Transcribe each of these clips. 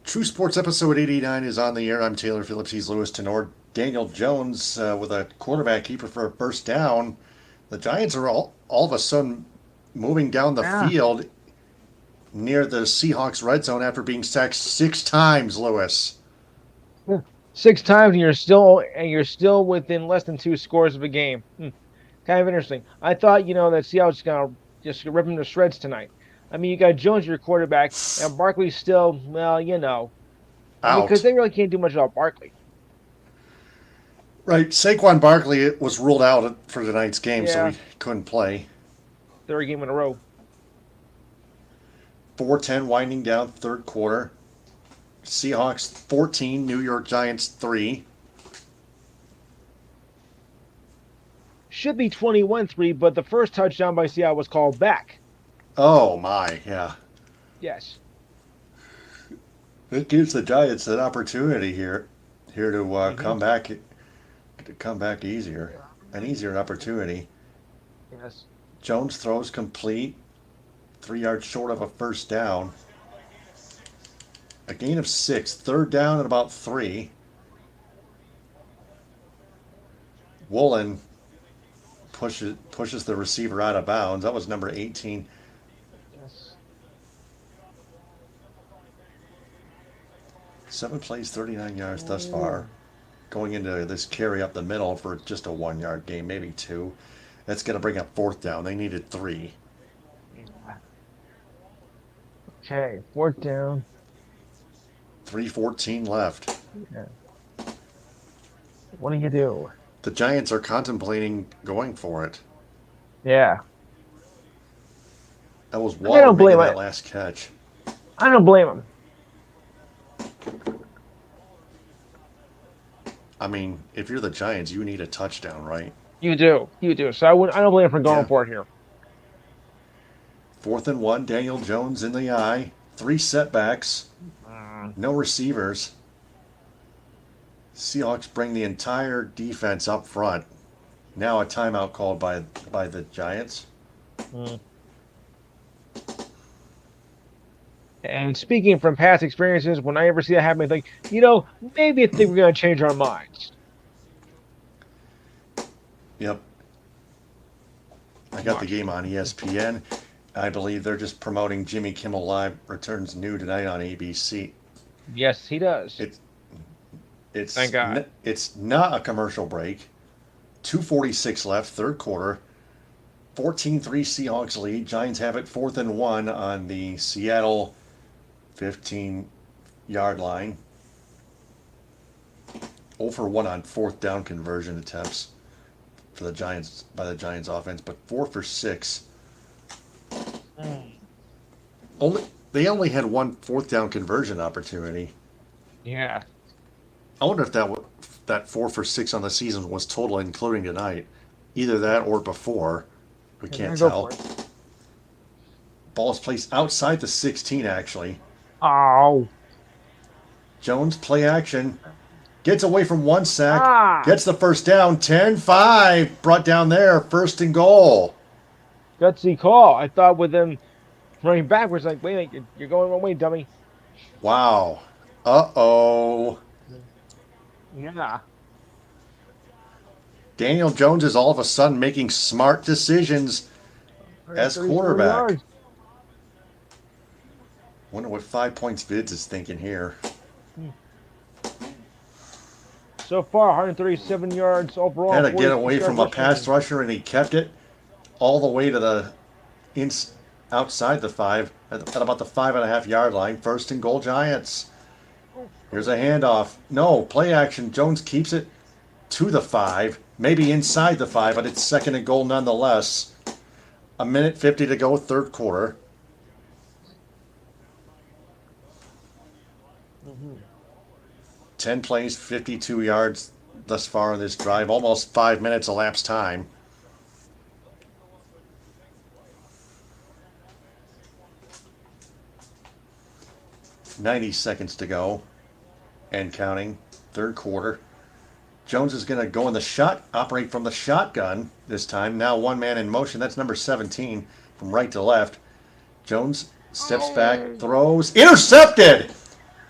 True Sports episode 89 is on the air. I'm Taylor Phillips. He's Louis Tenor. Daniel Jones with a quarterback keeper for a first down. The Giants are all of a sudden moving down the Yeah. field near the Seahawks red zone after being sacked 6 times, Louis. Yeah. 6 times and you're still within less than two scores of a game. Kind of interesting. I thought, that Seattle's gonna just rip them to shreds tonight. I mean, you got Jones, your quarterback, and Barkley's still, well, I mean, because Out. they really can't do much about Barkley. Right. Saquon Barkley was ruled out for tonight's game, so Yeah, he couldn't play. third game in a row. 4:10 winding down third quarter. Seahawks 14, New York Giants 3. Should be 21-3, but the first touchdown by Seattle was called back. Oh my, yeah. Yes. It gives the Giants an opportunity here to Hmm. come back easier, an easier opportunity. Yes. Jones throws complete, 3 yards short of a first down. A gain of 6, third down at about 3. Woolen pushes the receiver out of bounds. That was number 18. Yes. 7 plays, 39 yards thus far. Oh. Going into this carry up the middle for just a 1 yard gain, maybe 2. That's going to bring up fourth down. They needed 3. Yeah. Okay, fourth down. 3:14 left. Yeah. What do you do? The Giants are contemplating going for it. Yeah. That was I Waddle don't making blame that it. last catch. I don't blame him. I mean, if you're the Giants, you need a touchdown, right? You do. You do. So I don't blame him for going Yeah. for it here. 4th and 1, Daniel Jones in the eye. 3 setbacks, Mm, no receivers. Seahawks bring the entire defense up front. Now a timeout called by the Giants. mm. And speaking from past experiences, when I ever see that happen, I think, maybe I think we're going to change our minds. Yep, I got the Watch. game on ESPN. I believe they're just promoting Jimmy Kimmel Live returns new tonight on ABC. Yes, he does. It Thank God. it's not a commercial break. 2:46 left, third quarter. 14-3 Seahawks lead. Giants have it 4th and 1 on the Seattle 15-yard line. 0 for 1 on fourth down conversion attempts for the Giants by the Giants offense, but 4 for 6. Mm. Only they only had one fourth down conversion opportunity. Yeah. I wonder if that 4 for 6 on the season was total, including tonight. Either that or before. We Yeah, can't go for tell. it. Ball is placed outside the 16, actually. Oh. Jones, play action. Gets away from one sack. Ah. Gets the first down. 10-5. Brought down there. 1st and goal. Gutsy call. I thought with them running backwards, like, wait, you're going wrong way, dummy. Wow. Uh-oh. Yeah. Daniel Jones is all of a sudden making smart decisions as 134 quarterback. yards. Wonder what 5 points Vids is thinking here. Hmm. So far, 137 yards overall. Had to get 46 away yards from a pass rushing. rusher, and he kept it all the way to the ins outside the 5 at about the 5.5 yard line. 1st and goal Giants. Here's a handoff. No, play action. Jones keeps it to the 5, maybe inside the 5, but it's 2nd and goal nonetheless. A minute 50 to go, third quarter. Mhm. 10 plays, 52 yards thus far in this drive. Almost 5 minutes elapsed time. 90 seconds to go and counting. Third quarter. Jones is going to go in the operate from the shotgun this time. Now one man in motion. That's number 17 from right to left. Jones Steps back, throws, intercepted,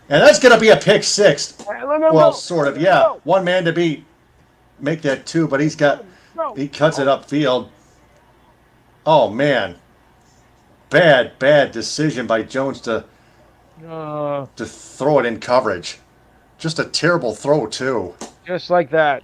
and that's going to be a pick six. Let him Well, go. sort of, Let him yeah. go. One man to beat, make that two, but he cuts it upfield. Oh man, bad decision by Jones to throw it in coverage. Just a terrible throw too. Just like that.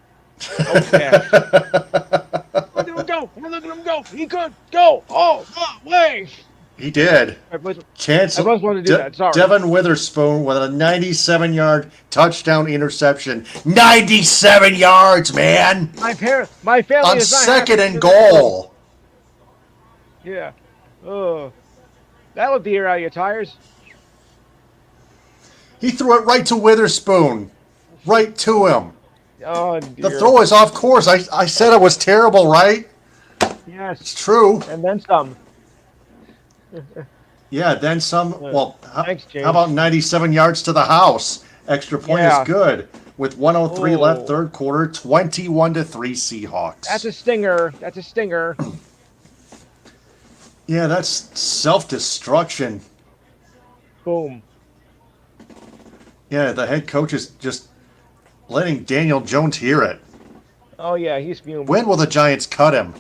Outcast. Look at him go. Look at him go. He could go. Oh, no way. He did. I was Chance wanted to do that. Sorry. Devin Witherspoon with a 97-yard touchdown interception. 97 yards, man. My family On is not second happy and with this. goal. Yeah. Oh, that would the air out of your tires. He threw it right to Witherspoon. Right to him. Oh, The dear. throw is off course. I said it was terrible, right? Yes. It's true. And then some. Yeah, then some. Well, Thanks, James. how about 97 yards to the house? Extra point Yeah. is good. With 103 left, Oh. third quarter, 21-3 Seahawks. That's a stinger. That's a stinger. Yeah, that's self-destruction. Boom. Yeah, the head coach is just letting Daniel Jones hear it. Oh, yeah, he's fuming. When will the Giants cut him?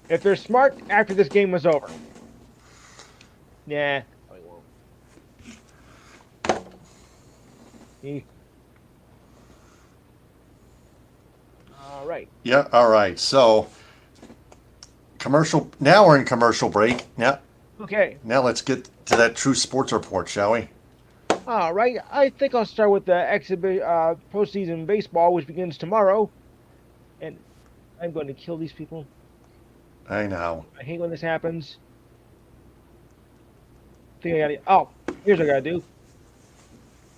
If they're smart, after this game was over. Nah. Probably won't. All right. Yeah, all right. So, commercial. Now we're in commercial break. Okay. Now let's get to that true sports report, shall we? All right. I think I'll start with the postseason baseball, which begins tomorrow. And I'm going to kill these people. I know. I hate when this happens. Think I got it. Oh, here's what I gotta do.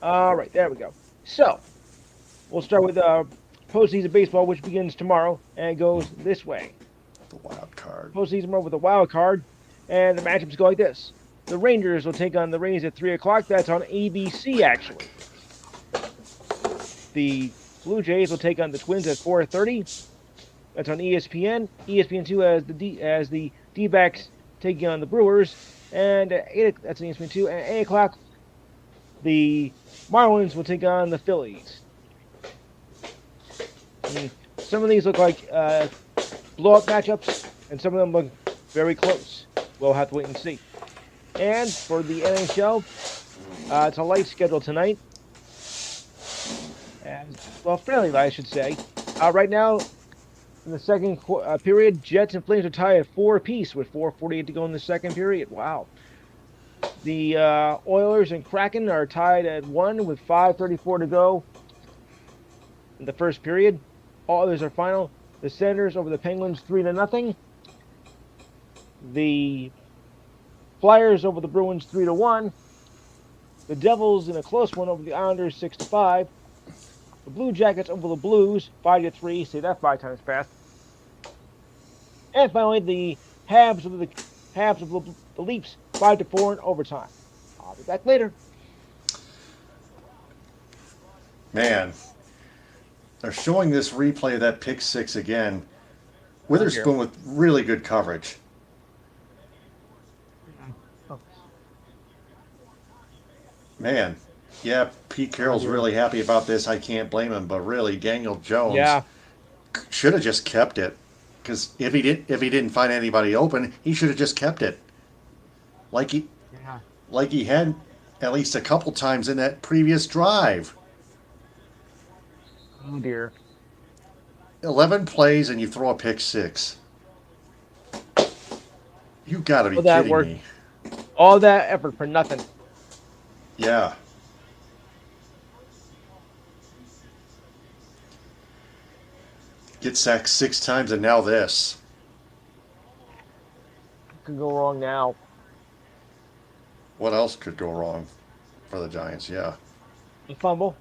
All right, there we go. So, we'll start with postseason baseball, which begins tomorrow, and it goes this way. The wild card. Postseason tomorrow with a wild card, and the matchups go like this. The Rangers will take on the Rays at 3 o'clock. That's on ABC, actually. The Blue Jays will take on the Twins at 4:30. That's on ESPN. ESPN2 as the D-backs taking on the Brewers. And at 8, that's on ESPN2. And at 8 o'clock, the Marlins will take on the Phillies. Some of these look like blow-up matchups, and some of them look very close. We'll have to wait and see. And for the NHL, it's a light schedule tonight. Well, fairly light, I should say. Right now, in the second period, Jets and Flames are tied at 4 apiece with 4:48 to go in the second period. Wow. The Oilers and Kraken are tied at 1 with 5:34 to go in the first period. All others are final. The Senators over the Penguins 3-0. The Flyers over the Bruins 3-1. The Devils in a close one over the Islanders 6-5. The Blue Jackets over the Blues 5-3. Say that 5 times fast. And finally, the Habs over the Leafs 5-4 in overtime. I'll be back later. Man, they're showing this replay of that pick six again. Witherspoon with really good coverage. Man, yeah, Pete Carroll's really happy about this. I can't blame him, but really, Daniel Jones should have just kept it. Because if he didn't find anybody open, he should have just kept it. Like he had at least a couple times in that previous drive. Oh dear. 11 plays and you throw a pick six. You got to be that kidding worked. me. All that effort for nothing. Yeah. Get sacked 6 times and now this. Could go wrong now. What else could go wrong for the Giants? Yeah. A fumble.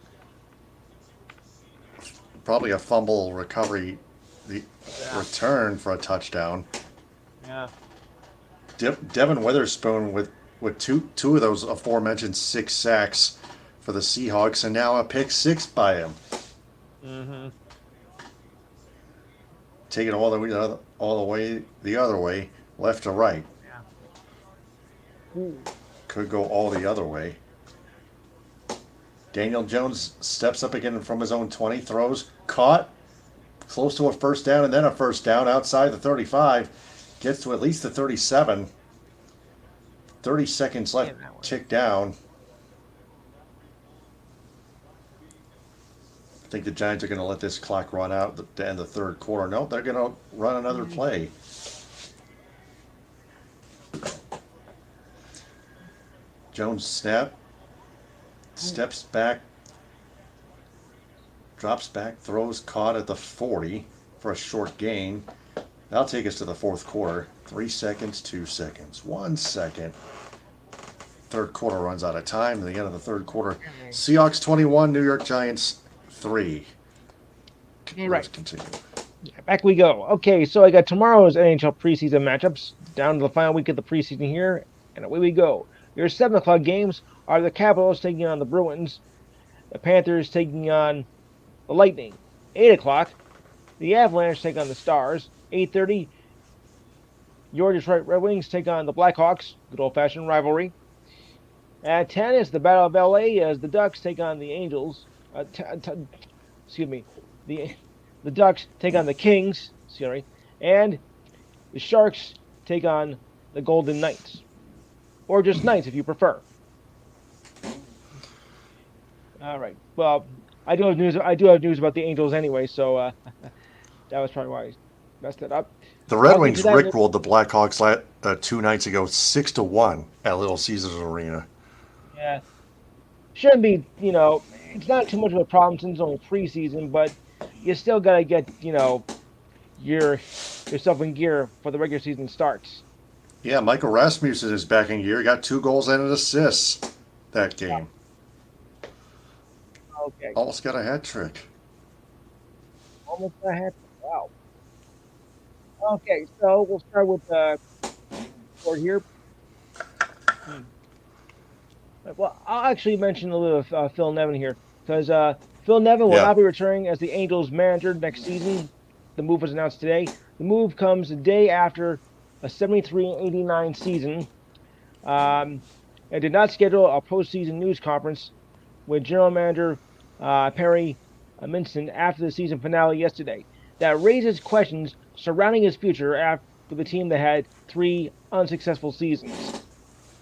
Probably a fumble recovery, the return for a touchdown. Yeah. Devin Witherspoon with two of those aforementioned 6 sacks for the Seahawks, and now a pick 6 by him. Mm-hmm. Taking all the way the other way, left to right. Ooh. Could go all the other way. Daniel Jones steps up again from his own 20, throws, caught, close to a first down, and then a first down outside the 35. Gets to at least the 37. 30 seconds left, Man, that one. tick down. I think the Giants are going to let this clock run out at the end of the third quarter. No, they're going to run another play. Jones snap, steps back, drops back, throws, caught at the 40 for a short gain. That'll take us to the fourth quarter. 3 seconds, 2 seconds, 1 second. Third quarter runs out of time. At the end of the third quarter, Seahawks 21, New York Giants 3. Right. Let's continue. Back we go. Okay, so I got tomorrow's NHL preseason matchups down to the final week of the preseason here, and away we go. Your 7 o'clock games are the Capitals taking on the Bruins, the Panthers taking on the Lightning. 8 o'clock, the Avalanche take on the Stars. 8:30, your Detroit Red Wings take on the Blackhawks, good old-fashioned rivalry. At 10 is the Battle of LA as the Ducks take on the Angels. Excuse me, the Ducks take on the Kings. Sorry, and the Sharks take on the Golden Knights, or just Knights if you prefer. All right. Well, I do have news. I do have news about the Angels anyway, so that was probably why I messed it up. The Red I'll get Wings to that in a- rickrolled the Blackhawks 2 nights ago, 6-1 at Little Caesars Arena. Yeah, shouldn't be. It's not too much of a problem since it's only preseason, but you still gotta get yourself in gear for the regular season starts. Yeah, Michael Rasmussen is back in gear. He got 2 goals and an assist that game. Okay, Almost got a hat trick. almost a hat. Wow. Okay, so we'll start with board here. Well, I'll actually mention a little of Phil Nevin here because Phil Nevin will Yeah. not be returning as the Angels manager next season. The move was announced today. The move comes a day after a 73-89 season. And did not schedule a postseason news conference with general manager Perry Minson after the season finale yesterday. That raises questions surrounding his future after the team that had 3 unsuccessful seasons,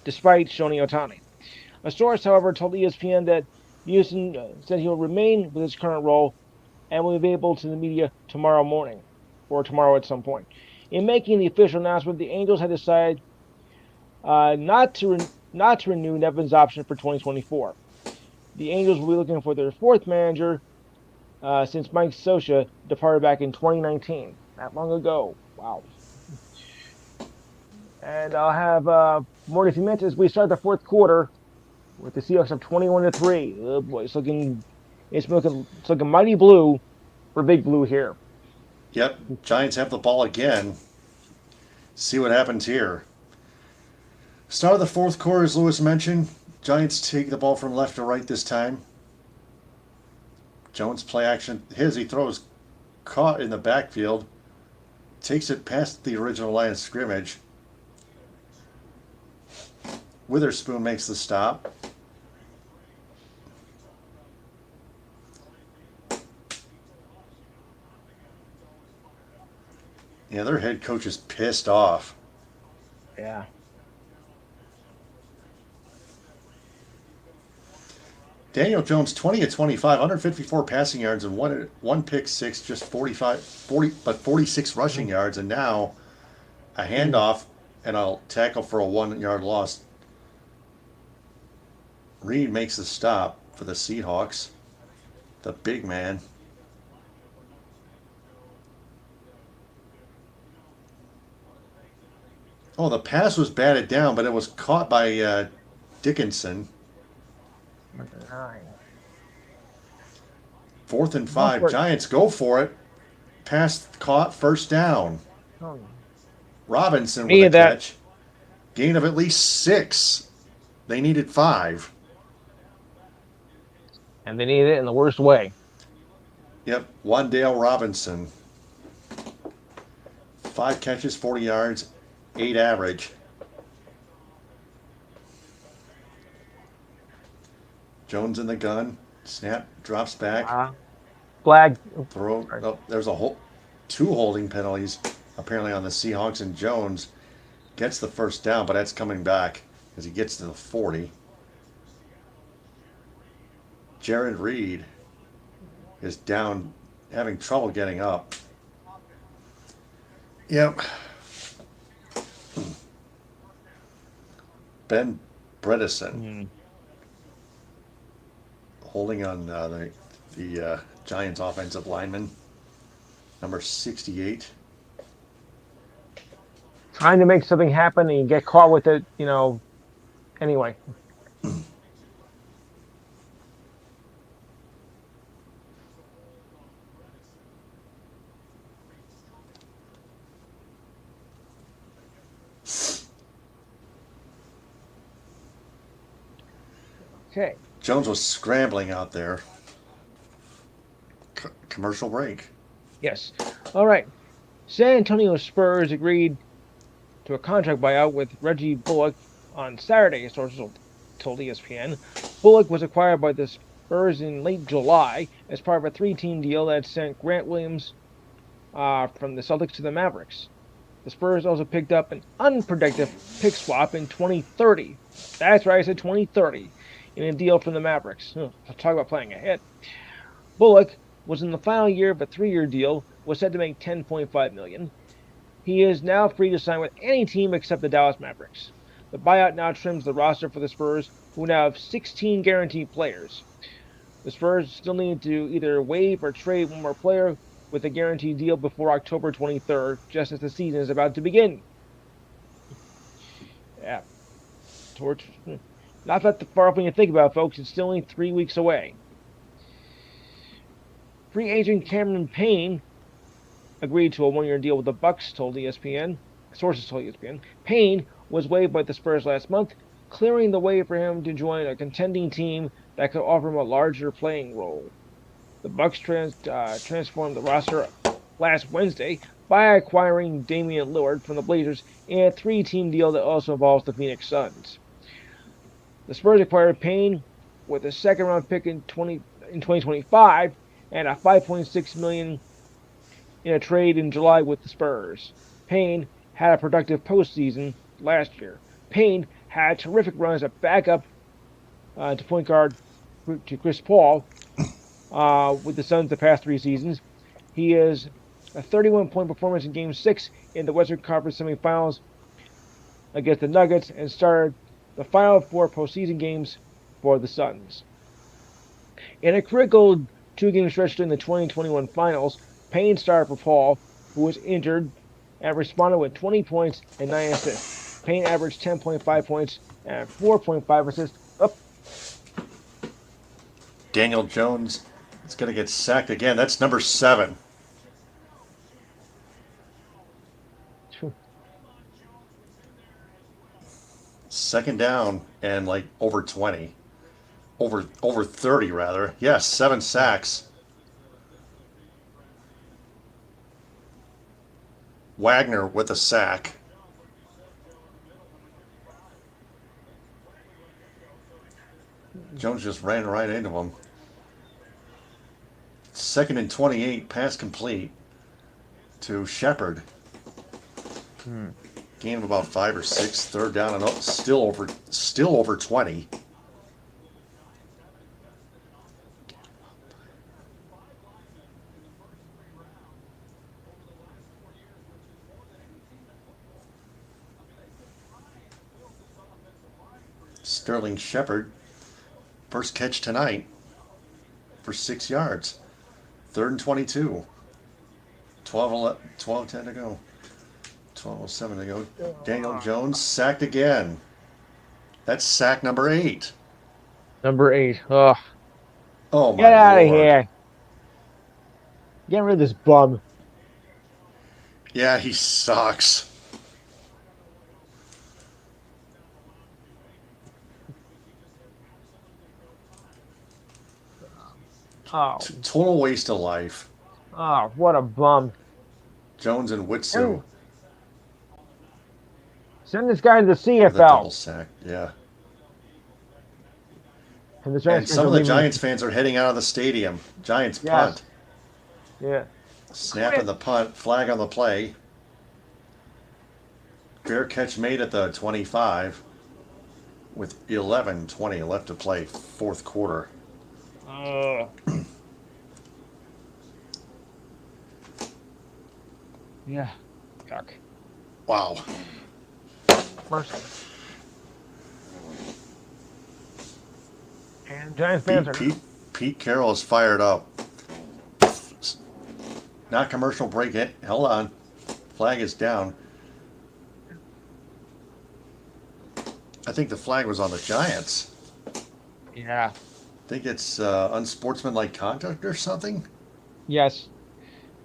despite Shohei Ohtani. A source, however, told ESPN that Houston said he will remain with his current role and will be available to the media tomorrow morning, or tomorrow at some point. In making the official announcement, the Angels had decided not to renew Nevin's option for 2024. The Angels will be looking for their 4th manager since Mike Scioscia departed back in 2019. Not long ago. Wow. And I'll have more in a few minutes as we start the 4th quarter with the Seahawks up 21-3. Oh boy, it's looking mighty blue for Big Blue here. Yep, Giants have the ball again. See what happens here. Start of the fourth quarter, as Lewis mentioned. Giants take the ball from left to right this time. Jones play action. He throws, caught in the backfield. Takes it past the original line of scrimmage. Witherspoon makes the stop. Yeah, their head coach is pissed off. Yeah. Daniel Jones, 20 of 25, 154 passing yards and one pick six, just 46 rushing yards, and now a handoff and a tackle for a 1 yard loss. Reed makes the stop for the Seahawks, the big man. Oh, the pass was batted down, but it was caught by Dickinson. 9. 4th and 5. Giants go for it. Pass caught, first down. Oh. Robinson with Needed a that. catch. Gain of at least 6. They needed 5. And they need it in the worst way. Yep, Wan'Dale Robinson. 5 catches, 40 yards, 8 average. Jones in the gun. Snap, drops back. Flag. Throw. Sorry. Oh, there's a whole two holding penalties apparently on the Seahawks, and Jones gets the first down, but that's coming back as he gets to the 40. Jared Reed is down, having trouble getting up. Yep. Ben Bredesen holding on the Giants offensive lineman, number 68. Trying to make something happen and you get caught with it, anyway. Okay. Jones was scrambling out there. Commercial break. Yes. All right. San Antonio Spurs agreed to a contract buyout with Reggie Bullock on Saturday, sources told ESPN. Bullock was acquired by the Spurs in late July as part of a three-team deal that sent Grant Williams from the Celtics to the Mavericks. The Spurs also picked up an unproductive pick swap in 2030. That's right, I said 2030, in a deal from the Mavericks. Talk about playing ahead. Bullock was in the final year of a 3-year deal, was set to make $10.5 million. He is now free to sign with any team except the Dallas Mavericks. The buyout now trims the roster for the Spurs, who now have 16 guaranteed players. The Spurs still need to either waive or trade one more player with a guaranteed deal before October 23rd, just as the season is about to begin. Yeah. Not that far off when you think about it, folks. It's still only 3 weeks away. Free agent Cameron Payne agreed to a 1-year deal with the Bucks, told ESPN. Sources told ESPN. Payne was waived by the Spurs last month, clearing the way for him to join a contending team that could offer him a larger playing role. The Bucks transformed the roster last Wednesday by acquiring Damian Lillard from the Blazers in a 3-team deal that also involves the Phoenix Suns. The Spurs acquired Payne with a second-round pick in 2025 and a $5.6 million in a trade in July with the Spurs. Payne had a productive postseason last year. Payne had a terrific run as a backup to point guard to Chris Paul with the Suns the past 3 seasons. He is a 31-point performance in Game 6 in the Western Conference semifinals against the Nuggets and started the final 4 postseason games for the Suns. In a critical 2-game stretch during the 2021 finals, Payne started for Paul, who was injured, and responded with 20 points and 9 assists. Payne averaged 10.5 points and 4.5 assists. Daniel Jones is going to get sacked again. That's number 7. Second down and like over 20. Over 30 rather. Yes, 7 sacks. Wagner with a sack. Jones just ran right into him. 2nd and 28, pass complete to Shepard. Gain of about 5 or 6. Third down and still over 20. Sterling Shepard, first catch tonight for 6 yards. 3rd and 22. 12-10 to go. 12:07 to go. Daniel Jones sacked again. That's sack number 8. Number 8. Oh, Oh my get out Lord. of here. Get rid of this bum. Yeah, he sucks. Oh, Total waste of life. what a bum. Jones and Witsu Send this guy to the with a double CFL. sack. Yeah. And the And Giants fans some are of the leaving. Giants fans are heading out of the stadium. Giants Yes. punt. Yeah. Snapping the punt. Flag on the play. Fair catch made at the 25 with 11:20 left to play, fourth quarter. Uh, yeah. Yuck. Wow. Mercy. And Giants fans Pete, are. Pete, Pete Carroll is fired up. Not commercial break it. Hold on. Flag is down. I think the flag was on the Giants. Yeah. I think it's unsportsmanlike conduct or something. Yes.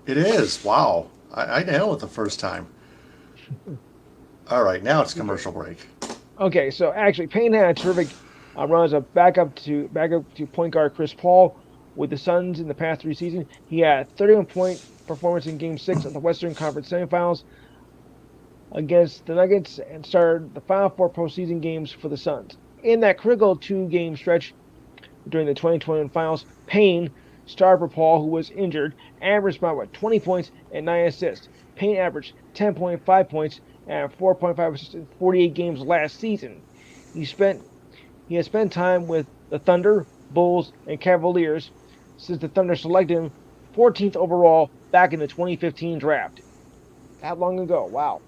It is. Wow. I nailed it the first time. All right, now it's commercial break. Okay, so actually, Payne had a terrific run as a backup to point guard Chris Paul with the Suns in the past 3 seasons. He had a 31-point performance in Game 6 of the Western Conference Semifinals against the Nuggets and started the final four postseason games for the Suns. In that critical two-game stretch during the 2021 finals, Payne, star for Paul, who was injured, averaged about 20 points and 9 assists. Payne averaged 10.5 points and 4.5 assists in 48 games last season. He spent he has spent time with the Thunder, Bulls, and Cavaliers since the Thunder selected him 14th overall back in the 2015 draft. That long ago. Wow.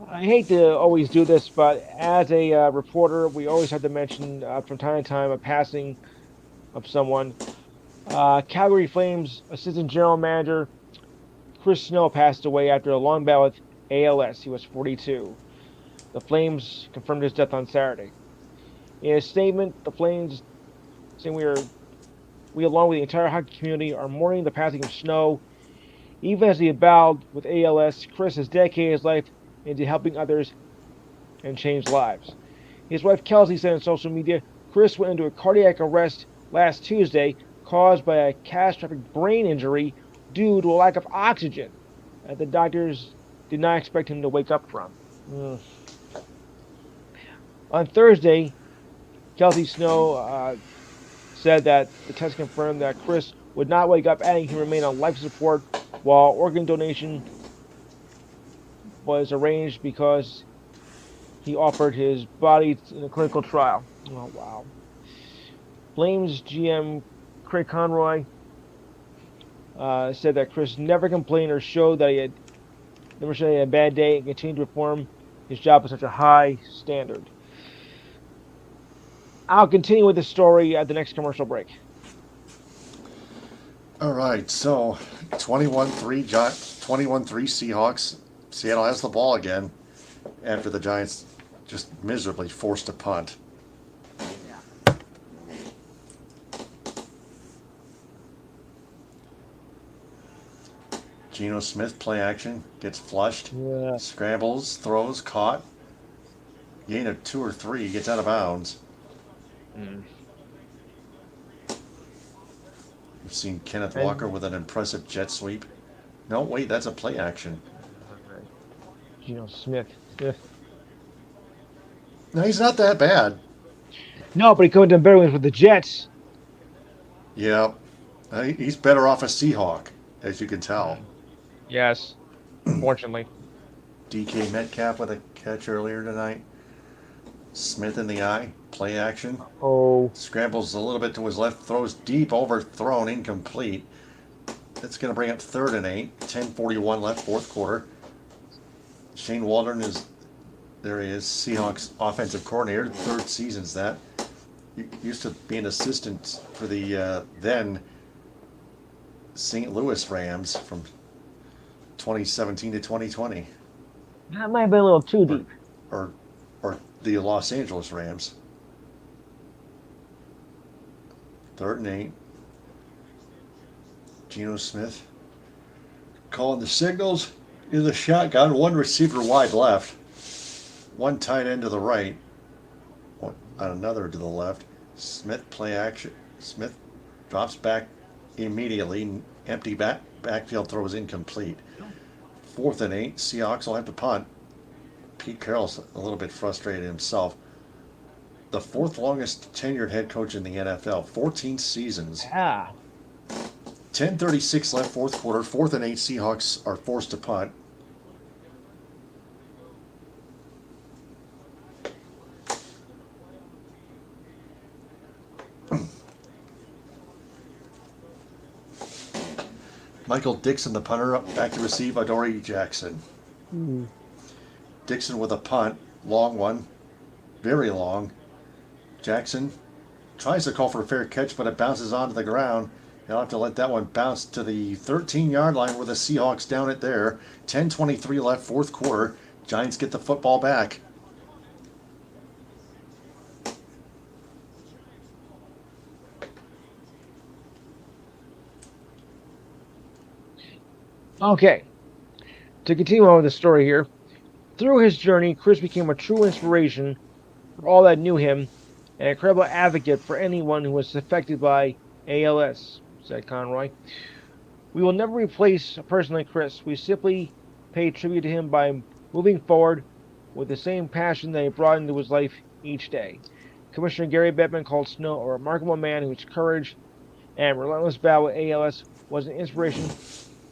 I hate to always do this, but as a reporter, we always have to mention from time to time a passing of someone. Calgary Flames assistant general manager Chris Snow passed away after a long battle with ALS. He was 42. The Flames confirmed his death on Saturday. In a statement, the Flames saying we along with the entire hockey community are mourning the passing of Snow. Even as he battled with ALS, Chris has dedicated his life into helping others and change lives. His wife Kelsey said on social media, Chris went into a cardiac arrest last Tuesday caused by a catastrophic brain injury due to a lack of oxygen that the doctors did not expect him to wake up from. Mm. On Thursday, Kelsey Snow said that the test confirmed that Chris would not wake up, adding he remained on life support while organ donation was arranged because he offered his body in a clinical trial. Oh, wow. Flames GM Craig Conroy said that Chris never complained or showed that he had never showed he had a bad day and continued to perform his job with such a high standard. I'll continue with the story at the next commercial break. All right, so 21-3 21-3 Seahawks. Seattle has the ball again after the Giants just miserably forced a punt. Geno Smith play action, gets flushed, Yeah. scrambles, throws, caught. Gain of 2 or 3, gets out of bounds. Mm. We've seen Kenneth And Walker with an impressive jet sweep. No, wait, that's a play action. Geno Smith. Yeah. No, he's not that bad. No, but he could have done better with the Jets. Yeah, he's better off a Seahawk, as you can tell. Mm. Yes, unfortunately. DK Metcalf with a catch earlier tonight. Smith in the eye, play action. Oh, Scrambles a little bit to his left, throws deep, overthrown, incomplete. That's going to bring up 3rd and 8. 10:41 left, fourth quarter. Shane Waldron there he is, Seahawks offensive coordinator. 3rd season's that. Used to be an assistant for the then St. Louis Rams from 2017 to 2020. that might have been a little too deep. Or the Los Angeles Rams. 3rd and 8. Geno Smith calling the signals in the shotgun. One receiver wide left. One tight end to the right. Another to the left. Smith play action. Smith drops back immediately. Empty backfield throw is incomplete. 4th and 8. Seahawks will have to punt. Pete Carroll's a little bit frustrated himself. the fourth longest tenured head coach in the NFL, 14 seasons. Yeah. 10:36 left, fourth quarter, 4th and 8. Seahawks are forced to punt. Michael Dixon, the punter, up back to receive Adoree Jackson. Dixon with a punt, long one, very long. Jackson tries to call for a fair catch, but it bounces onto the ground. He'll have to let that one bounce to the 13-yard line where the Seahawks down it there. 10:23 left, fourth quarter. Giants get the football back. Okay. To continue on with the story here, through his journey, Chris became a true inspiration for all that knew him, and a credible advocate for anyone who was affected by ALS, said Conroy. We will never replace a person like Chris. We simply pay tribute to him by moving forward with the same passion that he brought into his life each day. Commissioner Gary Bettman called Snow a remarkable man whose courage and relentless battle with ALS was an inspiration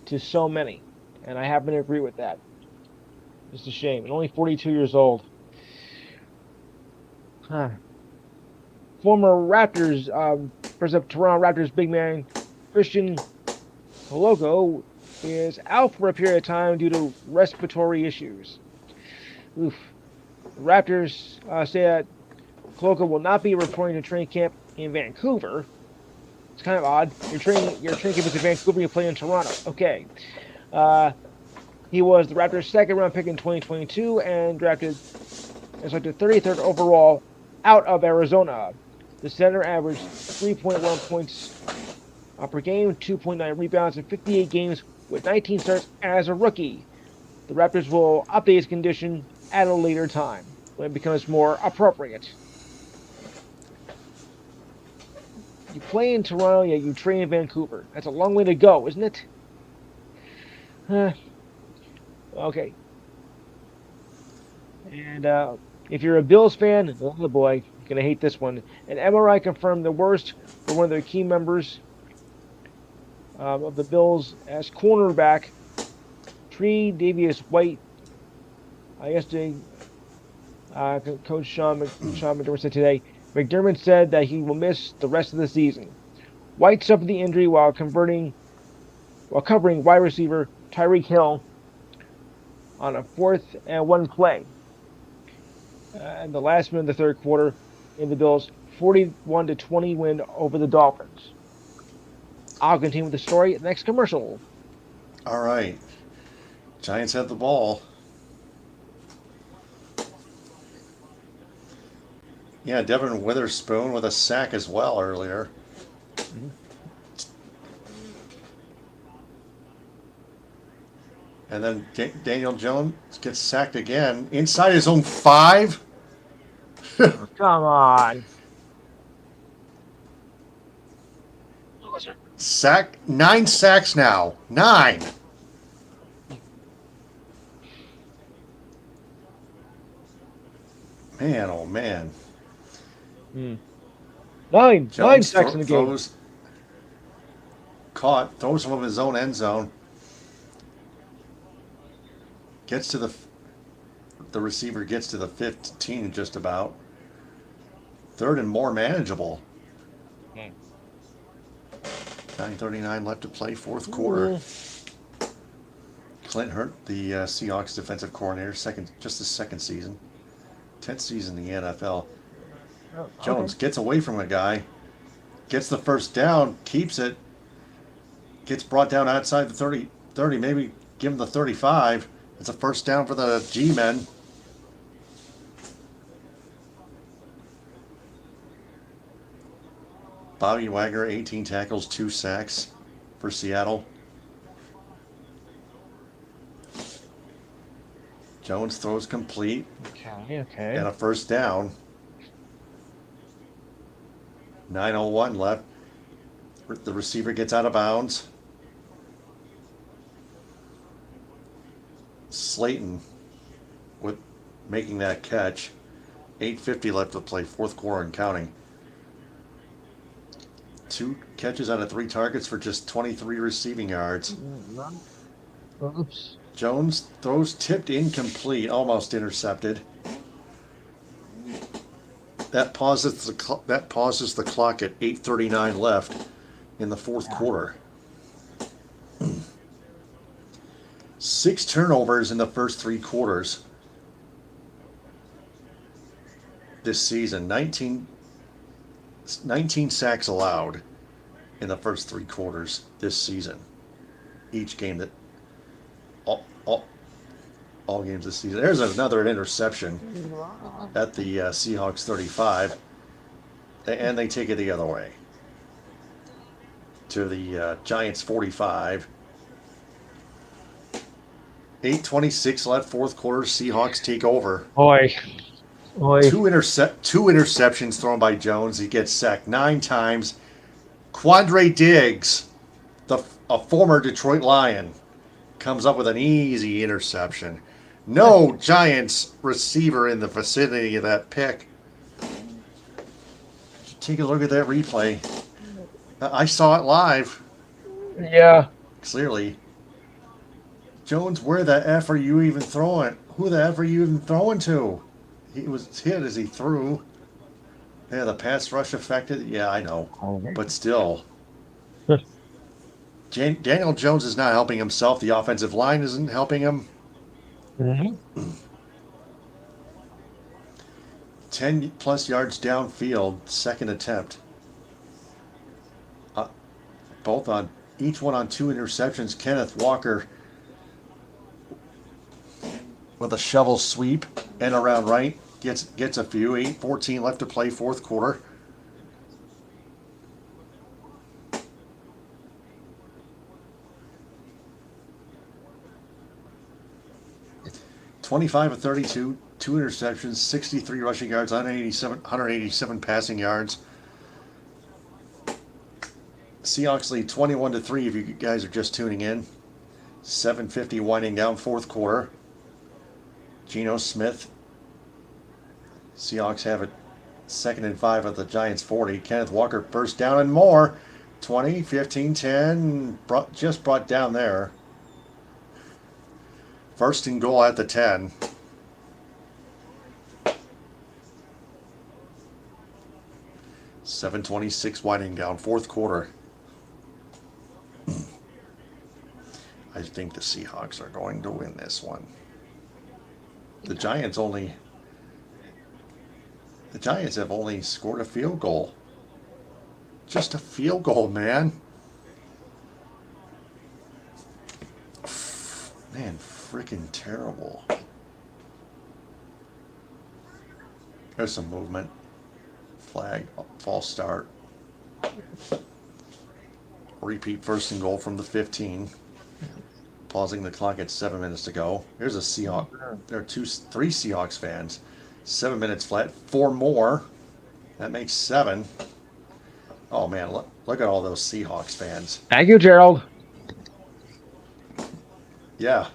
to so many, and I happen to agree with that. It's a shame. And only 42 years old. Huh. Former Raptors, first up, Toronto Raptors big man Christian Koloko is out for a period of time due to respiratory issues. Oof. The Raptors say that Koloko will not be reporting to training camp in Vancouver. It's kind of odd. Your training camp is in Vancouver, you play in Toronto. Okay. He was the Raptors' second-round pick in 2022 and selected 33rd overall out of Arizona. The center averaged 3.1 points per game, 2.9 rebounds in 58 games with 19 starts as a rookie. The Raptors will update his condition at a later time when it becomes more appropriate. You play in Toronto, yet you train in Vancouver. That's a long way to go, isn't it? Okay. And if you're a Bills fan, oh boy, you're going to hate this one. An MRI confirmed the worst for one of their key members of the Bills as cornerback Tre'Davious White. Yesterday, Coach Sean McDermott said today, McDermott said that he will miss the rest of the season. White suffered the injury while covering wide receiver Tyreek Hill on a 4th and 1 play. In the last minute of the third quarter in the Bills' 41-20 win over the Dolphins. I'll continue with the story at the next commercial. All right. Giants have the ball. Yeah, Devin Witherspoon with a sack as well earlier. Mm-hmm. And then Daniel Jones gets sacked again inside his own 5. Come on. 9 sacks now. 9. Man, oh man. 9 Jones sacks in the game. Throws from his own end zone. Gets to the receiver gets to the 15 just about. Third and more manageable. 9:39 left to play, fourth quarter. Clint Hurt, the Seahawks defensive coordinator, just his second season. 10th season in the NFL. Jones gets away from a guy, gets the first down, keeps it, gets brought down outside the 30, maybe give him the 35. It's a first down for the G-men. Bobby Wagner, 18 tackles, 2 sacks for Seattle. Jones throws complete. Okay. And a first down. 9:01 left. The receiver gets out of bounds. Slayton with making that catch. 8:50 left to play, fourth quarter and counting. 2 catches out of 3 targets for just 23 receiving yards. Oops. Jones throws tipped incomplete, almost intercepted. That pauses the clock at 8:39 left in the fourth quarter. 6 turnovers in the first 3 quarters this season. 19 sacks allowed in the first 3 quarters this season. Each game that all games this season. There's another interception at the Seahawks 35, and they take it the other way to the Giants 45. 8:26 left, fourth quarter. Seahawks take over. Oi. Two interceptions thrown by Jones. He gets sacked 9 times. Quandre Diggs, a former Detroit Lion, comes up with an easy interception. No Giants receiver in the vicinity of that pick. Take a look at that replay. I saw it live. Yeah. Clearly. Jones, where the F are you even throwing? Who the F are you even throwing to? He was hit as he threw. Yeah, the pass rush affected. Yeah, I know. But still. Daniel Jones is not helping himself. The offensive line isn't helping him. 10 plus yards downfield, second attempt. Each one on 2 interceptions. Kenneth Walker with a shovel sweep and around right gets a few. 8:14 left to play, fourth quarter. $25 of 32, 2 interceptions, 63 rushing yards, 187 passing yards. Seahawks lead 21-3 if you guys are just tuning in. 7:50 winding down fourth quarter. Geno Smith. Seahawks have it 2nd and 5 at the Giants 40. Kenneth Walker first down and more. 20, 15, 10. Just brought down there. First and goal at the 10. $7:26 winding down fourth quarter. I think the Seahawks are going to win this one. The Giants have only scored a field goal. Just a field goal, man. Man, freaking terrible. There's some movement. Flag, false start. Repeat first and goal from the 15. Pausing the clock at 7 minutes to go. Here's a Seahawk. There are 3 Seahawks fans. 7 minutes flat. 4 more. That makes 7. Oh man, look at all those Seahawks fans. Thank you, Gerald. Yeah.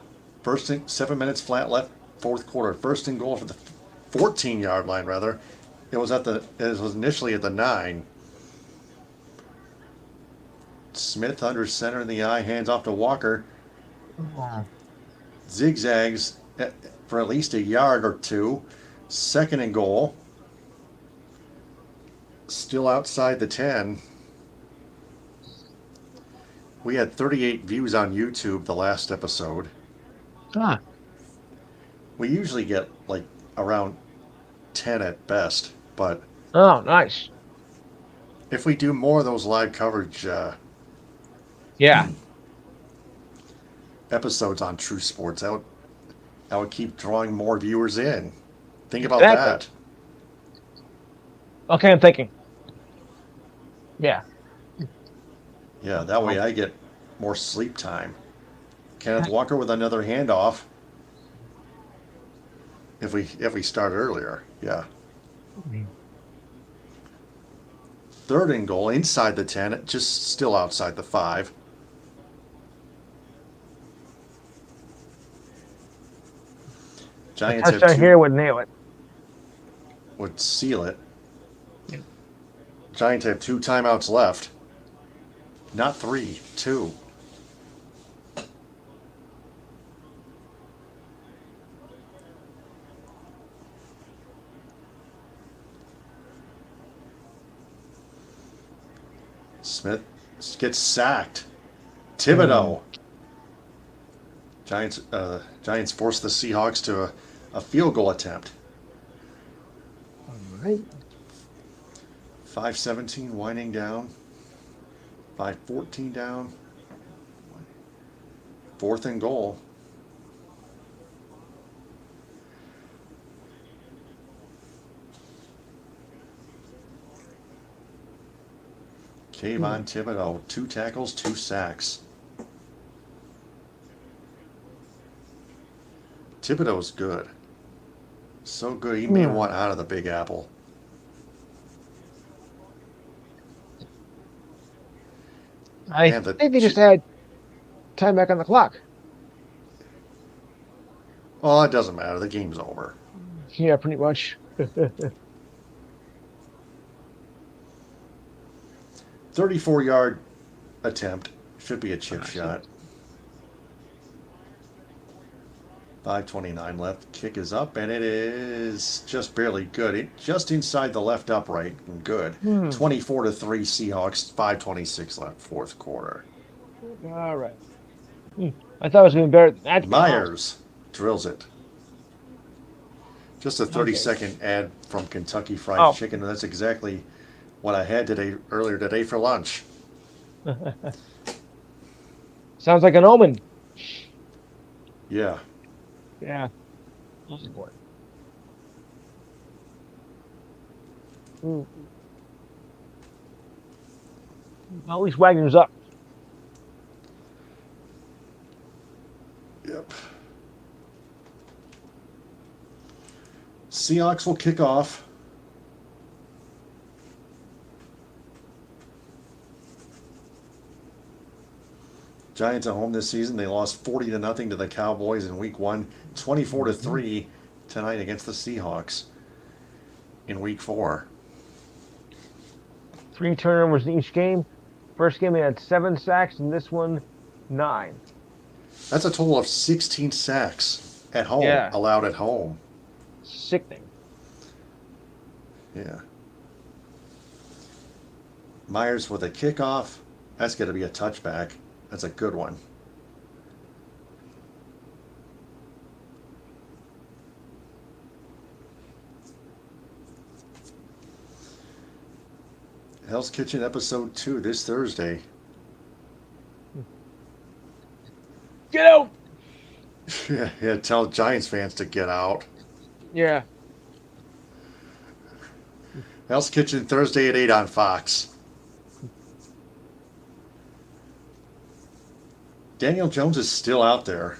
7 minutes flat left, fourth quarter. First and goal for the 14-yard line, rather. It was initially at the 9. Smith under center in the eye, hands off to Walker. Zigzags for at least a yard or 2. Second and goal. Still outside the 10. We had 38 views on YouTube the last episode. We usually get like around 10 at best, but oh, nice. If we do more of those live coverage episodes on True Sports, that would keep drawing more viewers in. Think about that. Okay, I'm thinking. Yeah. Yeah, that way I get more sleep time. Kenneth Walker with another handoff. If we start earlier, yeah. Third and goal inside the 10, just still outside the 5. Giants have touchdown here would nail it. would seal it. Yeah. Giants have 2 timeouts left. Not 3, 2. Smith gets sacked. Thibodeau. Giants force the Seahawks to a field goal attempt. All right. 5:17 winding down. 5:14 down. 4th and goal. Kayvon Thibodeau, 2 tackles, 2 sacks. Thibodeau's good. So good, he may want out of the Big Apple. I Man, think they just had time back on the clock. Oh, it doesn't matter. The game's over. Yeah, pretty much. 34-yard attempt. Should be a chip shot. 5:29 left. Kick is up, and it is just barely good. Just inside the left upright and good. 24-3 Seahawks. 5:26 left, 4th quarter. All right. I thought it was going to be better than that. Myers drills it. Just a 30-second ad from Kentucky Fried Chicken. That's exactly what I had earlier today for lunch. Sounds like an omen. Yeah. Yeah. Well, at least Wagner's up. Yep. Seahawks will kick off. Giants at home this season. They lost 40-0 to the Cowboys in Week 1, 24-3 tonight against the Seahawks in Week 4. 3 turnovers in each game. First game they had 7 sacks, and this one 9. That's a total of 16 sacks at home, allowed at home. Sickening. Yeah. Myers with a kickoff. That's going to be a touchback. That's a good one. Hell's Kitchen episode 2 this Thursday. Get out! Yeah, tell Giants fans to get out. Yeah. Hell's Kitchen Thursday at 8 on Fox. Daniel Jones is still out there.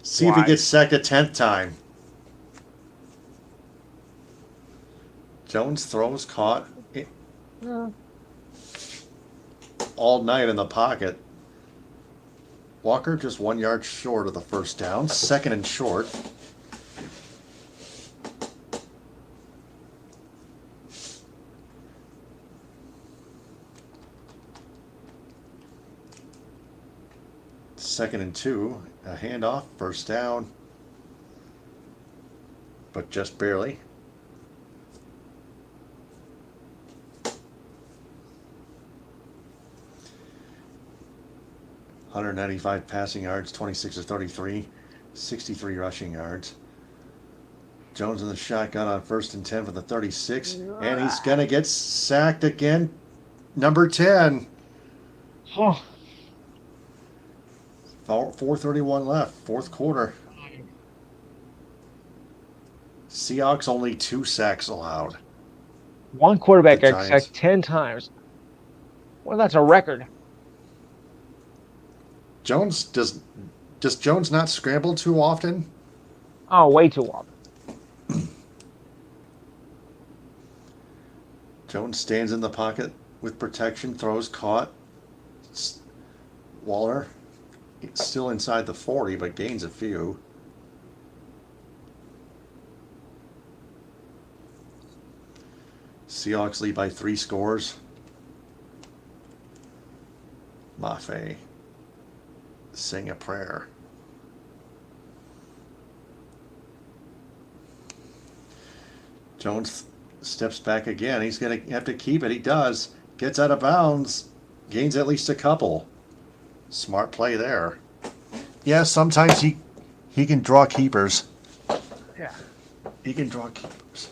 See if he gets sacked a 10th time. Jones throws caught all night in the pocket. Walker just 1 yard short of the first down. 2nd and short. Second and 2, a handoff, first down, but just barely. (195 passing yards, 26 of 33, 63 rushing yards. Jones in the shotgun on 1st and 10 for the 36, and he's gonna get sacked again. Number 10. 4:31 left, 4th quarter. Seahawks only 2 sacks allowed. One quarterback got sacked 10 times. Well, that's a record. Jones does Jones not scramble too often? Oh, way too often. Jones stands in the pocket with protection, throws caught. Waller still inside the 40, but gains a few. Seahawks lead by 3 scores. Mafe. Sing a prayer. Jones steps back again. He's going to have to keep it. He does. Gets out of bounds. Gains at least a couple. Smart play there. Yeah, sometimes he can draw keepers. Yeah. He can draw keepers.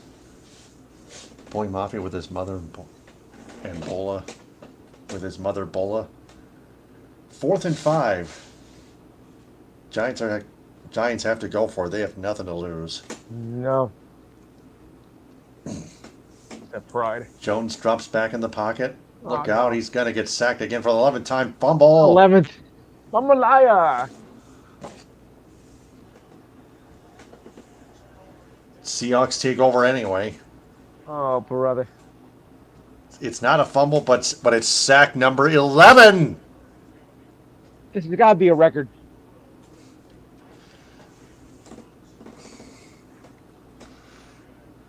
Boy Mafia with his mother and Bola with his mother Bola. 4th and 5. Giants have to go for it. They have nothing to lose. No. That pride. Jones drops back in the pocket. Look Oh, out, no. he's going to get sacked again for the 11th time. Fumble. 11th. Mamalaya. Seahawks take over anyway. Oh, brother. It's not a fumble, but it's sack number 11. This has got to be a record.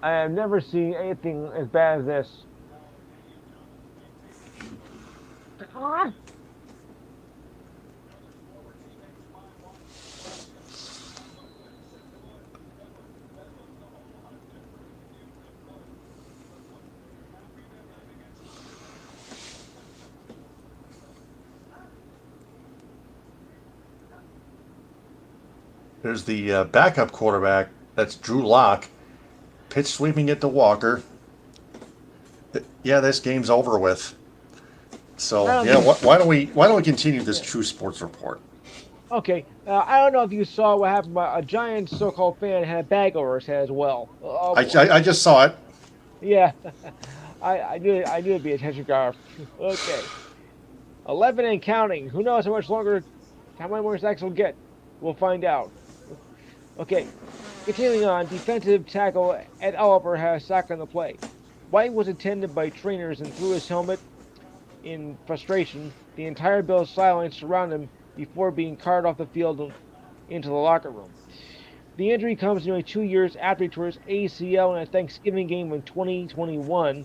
I have never seen anything as bad as this. There's the backup quarterback. That's Drew Lock. Pitch sweeping it to Walker. Yeah, this game's over with. So yeah, why don't we continue this True Sports Report? Okay, I don't know if you saw what happened, but a giant so-called fan had a bag over his head as well. Oh, I just saw it. yeah, I knew it'd be attention grabber. Okay, 11 and counting. Who knows how many more sacks we'll get? We'll find out. Okay, continuing on, defensive tackle Ed Oliver has a sack on the play. White was attended by trainers and threw his helmet in frustration. The entire Bills sideline surrounded him before being carted off the field into the locker room. The injury comes nearly 2 years after he tore his ACL in a Thanksgiving game in 2021.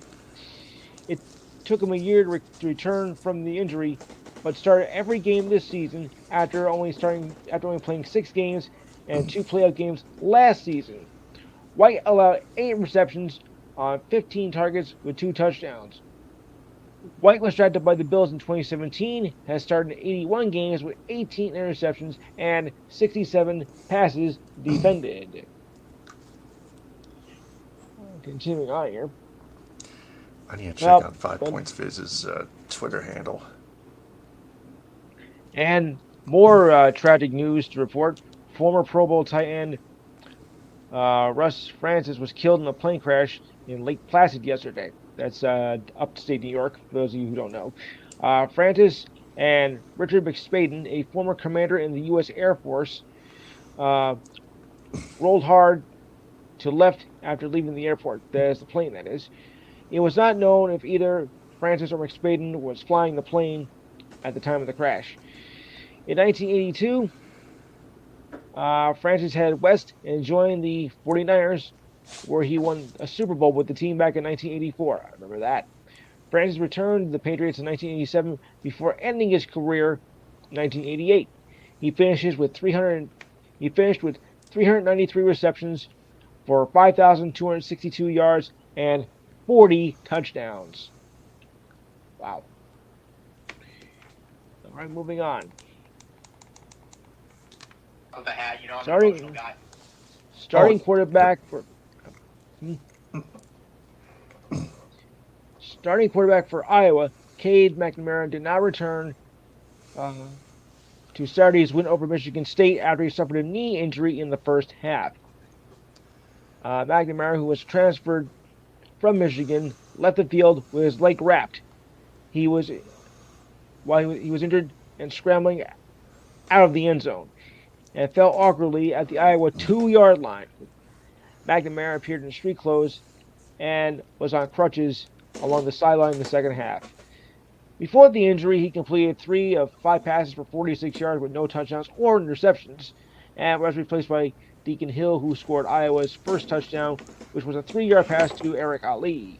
It took him a year to return from the injury, but started every game this season after only playing 6 games and 2 playoff games last season. White allowed 8 receptions on 15 targets with 2 touchdowns. White was drafted by the Bills in 2017, has started 81 games with 18 interceptions and 67 passes defended. Continuing on here. I need to check on 5 Points Viz's Twitter handle. And more tragic news to report. Former Pro Bowl tight end Russ Francis was killed in a plane crash in Lake Placid yesterday. That's upstate New York, for those of you who don't know. Francis and Richard McSpaden, a former commander in the U.S. Air Force, rolled hard to left after leaving the airport. There's the plane, that is. It was not known if either Francis or McSpaden was flying the plane at the time of the crash. In 1982, Francis headed west and joined the 49ers, where he won a Super Bowl with the team back in 1984. I remember that. Francis returned to the Patriots in 1987 before ending his career in 1988. He finished with 393 receptions for 5,262 yards and 40 touchdowns. Wow. All right, moving on. Of the hat, you know, I'm Sorry. an emotional guy. Starting quarterback for Iowa, Cade McNamara did not return to Saturday's win over Michigan State after he suffered a knee injury in the first half. McNamara, who was transferred from Michigan, left the field with his leg wrapped. He was injured and scrambling out of the end zone and fell awkwardly at the Iowa 2-yard line. McNamara appeared in street clothes and was on crutches along the sideline in the second half. Before the injury, he completed 3 of 5 passes for 46 yards with no touchdowns or interceptions, and was replaced by Deacon Hill, who scored Iowa's first touchdown, which was a 3-yard pass to Eric Ali.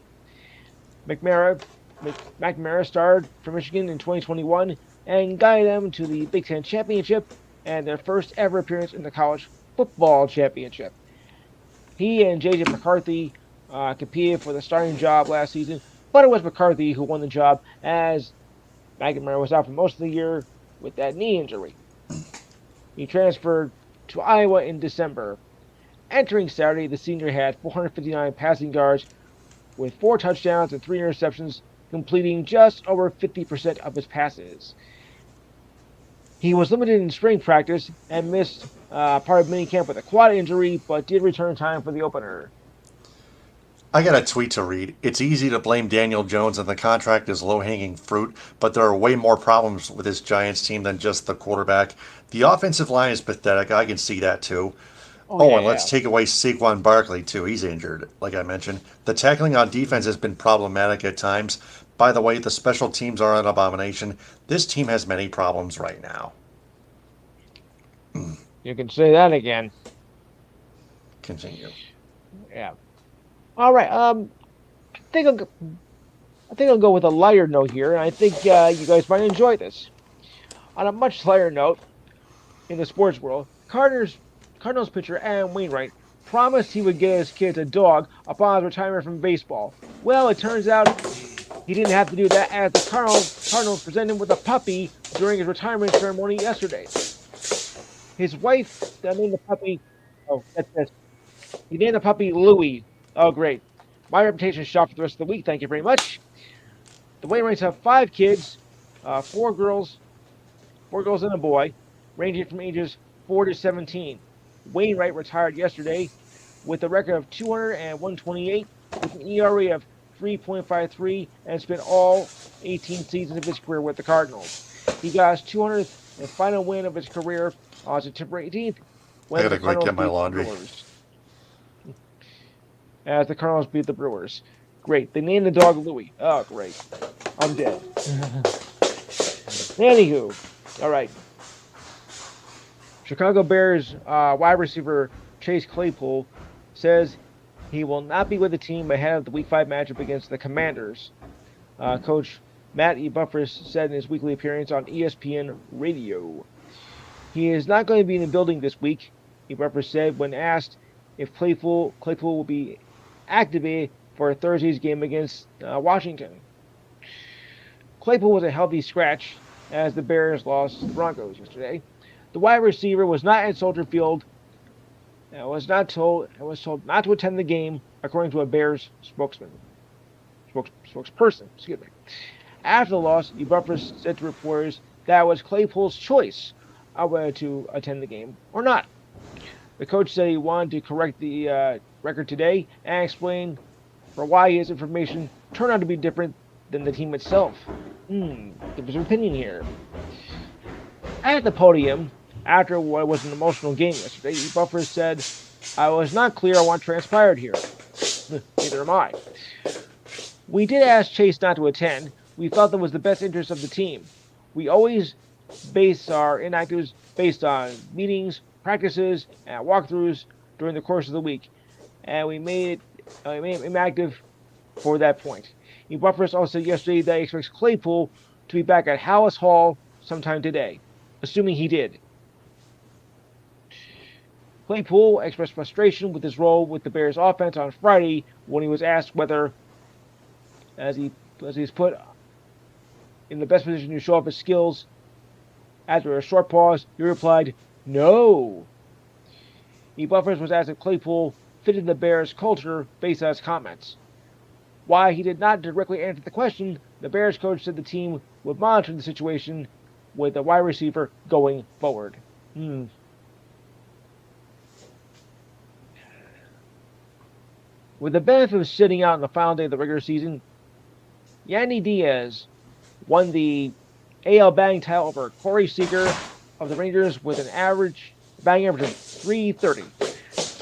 McNamara starred for Michigan in 2021 and guided them to the Big Ten Championship and their first ever appearance in the College Football Championship. He and J.J. McCarthy competed for the starting job last season, but it was McCarthy who won the job as McNamara was out for most of the year with that knee injury. He transferred to Iowa in December. Entering Saturday, the senior had 459 passing yards with 4 touchdowns and 3 interceptions, completing just over 50% of his passes. He was limited in spring practice and missed part of minicamp with a quad injury, but did return time for the opener. I got a tweet to read. It's easy to blame Daniel Jones and the contract is low hanging fruit, but there are way more problems with this Giants team than just the quarterback. The offensive line is pathetic. I can see that too. Oh, and let's take away Saquon Barkley too. He's injured, like I mentioned. The tackling on defense has been problematic at times. By the way, the special teams are an abomination. This team has many problems right now. You can say that again. Continue. Yeah. All right. I think I'll go with a lighter note here, and I think you guys might enjoy this. On a much lighter note, in the sports world, Cardinals pitcher Adam Wainwright promised he would get his kids a dog upon his retirement from baseball. Well, it turns out he didn't have to do that, as the Cardinals presented him with a puppy during his retirement ceremony yesterday. His wife named the puppy. Oh, that's this. He named the puppy Louie. Oh, great. My reputation is shot for the rest of the week. Thank you very much. The Wainwrights have 5 kids, 4 girls and a boy, ranging from ages 4 to 17. Wainwright retired yesterday with a record of 200 and 128, with an ERA of 3.53, and spent all 18 seasons of his career with the Cardinals. He got his 200th and final win of his career on September 18th. I gotta go get my laundry. As the Cardinals beat the Brewers. Great. They named the dog Louie. Oh, great. I'm dead. Anywho. All right. Chicago Bears wide receiver Chase Claypool says he will not be with the team ahead of the Week 5 matchup against the Commanders. Coach Matt Eberflus said in his weekly appearance on ESPN Radio. He is not going to be in the building this week, Eberflus said when asked if Claypool will be activated for Thursday's game against Washington. Claypool was a healthy scratch as the Bears lost to the Broncos yesterday. The wide receiver was not at Soldier Field and was told not to attend the game, according to a Bears spokesperson. Excuse me. After the loss, Eberflus said to reporters that it was Claypool's choice of whether to attend the game or not. The coach said he wanted to correct the record today and explain for why his information turned out to be different than the team itself. Difference of opinion here. At the podium, after what was an emotional game yesterday, Eberflus said, "I was not clear on what transpired here." Neither am I. "We did ask Chase not to attend. We felt that was the best interest of the team. We always base our inactives based on meetings, practices, and walkthroughs during the course of the week, and we made him inactive for that point." Eberflus also said yesterday that he expects Claypool to be back at Hallis Hall sometime today, assuming he did. Claypool expressed frustration with his role with the Bears offense on Friday when he was asked whether, as he's put in the best position to show off his skills. After a short pause, he replied, "No." Eberflus was asked if Claypool fitted the Bears' culture based on his comments. While he did not directly answer the question, the Bears coach said the team would monitor the situation with the wide receiver going forward. With the benefit of sitting out on the final day of the regular season, Yandy Diaz won the AL batting title over Corey Seager of the Rangers with an batting average of .330.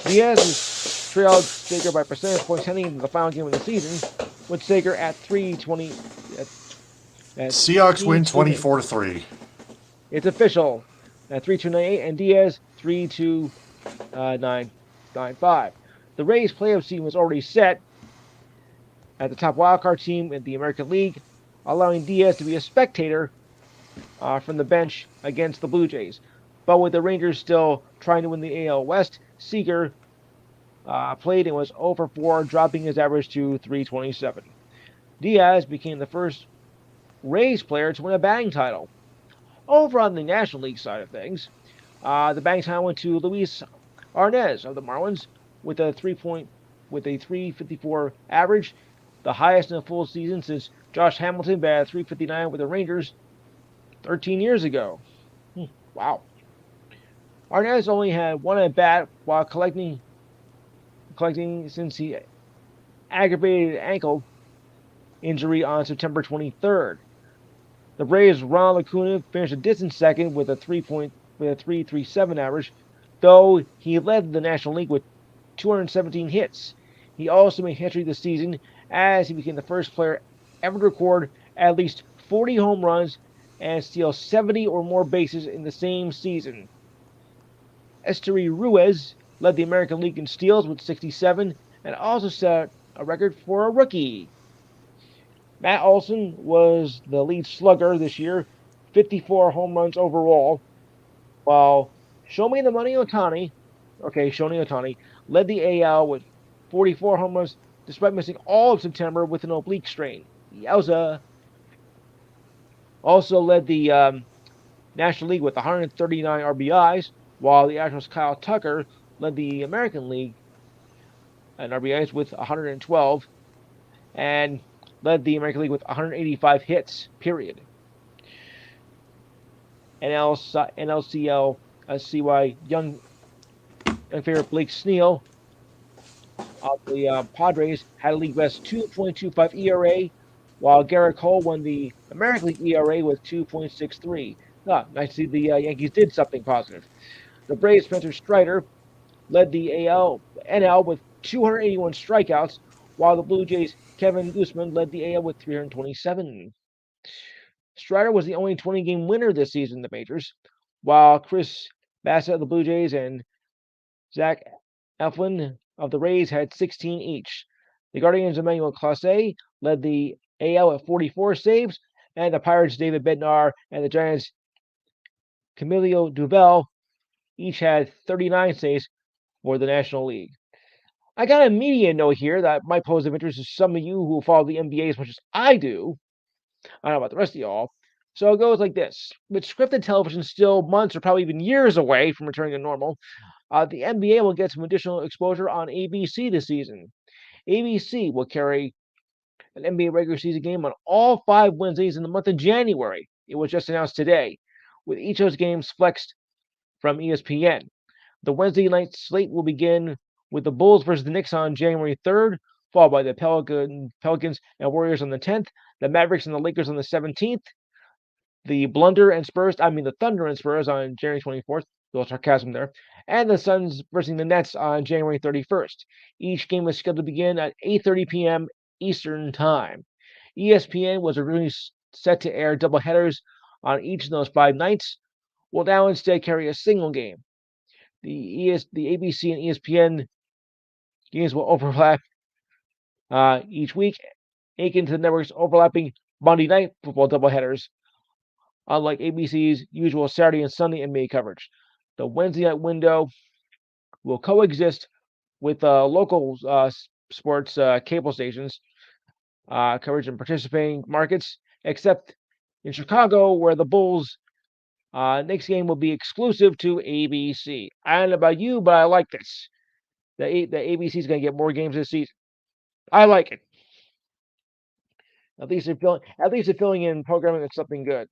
Diaz has trailed Seager by percentage points heading into the final game of the season, with Seager at .320. Seahawks win 24-3. It's official at .329 and Diaz .32995. The Rays' playoff season was already set at the top wildcard team in the American League, allowing Diaz to be a spectator from the bench against the Blue Jays. But with the Rangers still trying to win the AL West, Seager played and was 0 for 4, dropping his average to 327. Diaz became the first Rays player to win a batting title. Over on the National League side of things, the batting title went to Luis Arnaz of the Marlins with a 354 average, the highest in a full season since Josh Hamilton batted 359 with the Rangers 13 years ago. Wow. Arnaz only had one at bat while collecting since he aggravated ankle injury on September 23rd. The Braves' Ronald Acuna finished a distant second with a 3.37 average, though he led the National League with 217 hits. He also made history this season as he became the first player ever to record at least 40 home runs and steal 70 or more bases in the same season. Esteury Ruiz led the American League in steals with 67 and also set a record for a rookie. Matt Olson was the lead slugger this year, 54 home runs overall, while Shohei Ohtani led the AL with 44 home runs despite missing all of September with an oblique strain. Yowza. Also led the National League with 139 RBIs, while the Astros' Kyle Tucker led the American League in RBIs with 112 and led the American League with 185 hits, period. NLCL CY young favorite Blake Snell of the Padres had a league best 2.25 ERA, while Garrett Cole won the American League ERA with 2.63. Nice to see the Yankees did something positive. The Braves' Spencer Strider led the NL with 281 strikeouts, while the Blue Jays' Kevin Gausman led the AL with 327. Strider was the only 20-game winner this season in the majors, while Chris Bassett of the Blue Jays and Zach Eflin of the Rays had 16 each. The Guardians' Emmanuel Clase led the AL at 44 saves, and the Pirates' David Bednar and the Giants' Camilo Duval each had 39 saves for the National League. I got a media note here that might pose of interest to some of you who follow the NBA as much as I do. I don't know about the rest of y'all. So it goes like this. With scripted television still months or probably even years away from returning to normal, the NBA will get some additional exposure on ABC this season. ABC will carry an NBA regular season game on all 5 Wednesdays in the month of January. It was just announced today, with each of those games flexed from ESPN. The Wednesday night slate will begin with the Bulls versus the Knicks on January 3rd, followed by the Pelicans and Warriors on the 10th, the Mavericks and the Lakers on the 17th, the Thunder and Spurs on January 24th, a little sarcasm there, and the Suns versus the Nets on January 31st. Each game is scheduled to begin at 8:30 p.m. Eastern Time. ESPN was originally set to air doubleheaders on each of those 5 nights, will now instead carry a single game. The ABC and ESPN games will overlap each week, akin to the network's overlapping Monday Night Football doubleheaders, unlike ABC's usual Saturday and Sunday NBA coverage. The Wednesday night window will coexist with local sports cable stations coverage in participating markets, except in Chicago, where the Bulls next game will be exclusive to ABC. I don't know about you, but I like this. The ABC is going to get more games this season. I like it. At least they're filling in programming that's something good.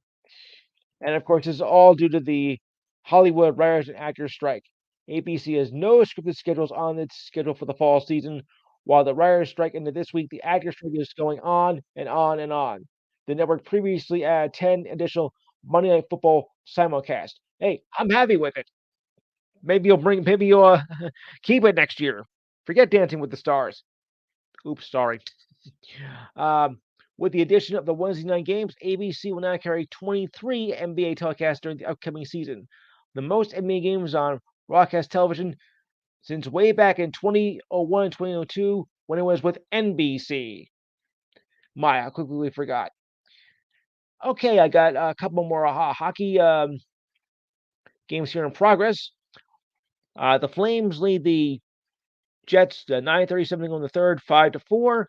And of course, this is all due to the Hollywood writers and actors strike. ABC has no scripted schedules on its schedule for the fall season. While the writers strike ended this week, the actors strike is going on and on and on. The network previously added 10 additional Monday Night Football simulcast. Hey, I'm happy with it. Maybe you'll keep it next year. Forget Dancing with the Stars. Oops, sorry. With the addition of the Wednesday night games, ABC will now carry 23 NBA telecasts during the upcoming season, the most NBA games on broadcast television since way back in 2001 2002 when it was with NBC. My, I quickly forgot. Okay, I got a couple more hockey games here in progress. The Flames lead the Jets 9:37 on the third, 5-4,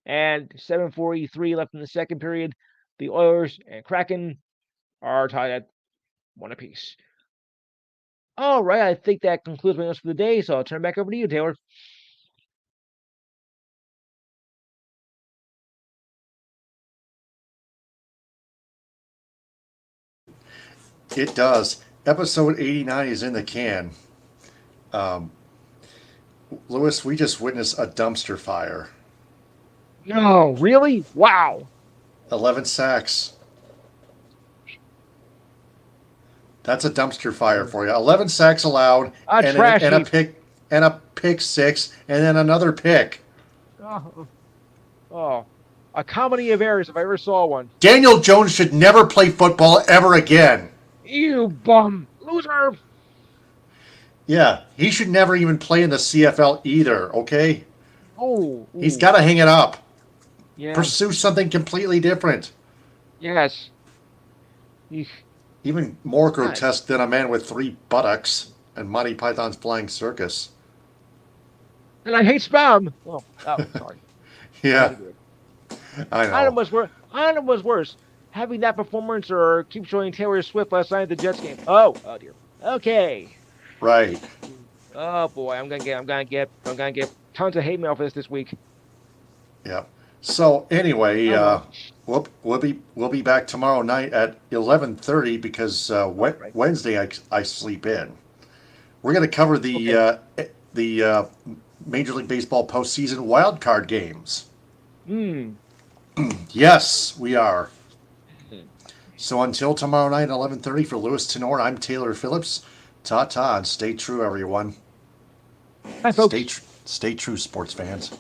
and 7:43 left in the second period. The Oilers and Kraken are tied at one apiece. All right, I think that concludes my notes for the day, so I'll turn it back over to you, Taylor. It does. Episode 89 is in the can. Lewis, we just witnessed a dumpster fire. No, really? Wow. 11 sacks. That's a dumpster fire for you. 11 sacks allowed, A and trash and a heap. pick six, and then another pick. Oh, a comedy of errors if I ever saw one. Daniel Jones should never play football ever again. You bum loser. Yeah, he should never even play in the CFL either, okay? Oh, He's got to hang it up. yeah. Pursue something completely different. Yes. Even more grotesque than a man with 3 buttocks and Monty Python's Flying Circus. And I hate spam. Oh, sorry. Yeah, I know. Item was worse. Having that performance or keep showing Taylor Swift last night at the Jets game. Oh dear. Okay. Right. Oh boy, I'm gonna get tons of hate mail for this week. Yeah. So anyway, we'll be back tomorrow night at 11:30 because Right. Wednesday I sleep in. We're going to cover the Major League Baseball postseason wild card games. Yes, we are. So until tomorrow night at 11:30 for Louis Tenor, I'm Taylor Phillips. Ta-ta and stay true, everyone. Hi, folks. Stay true, sports fans.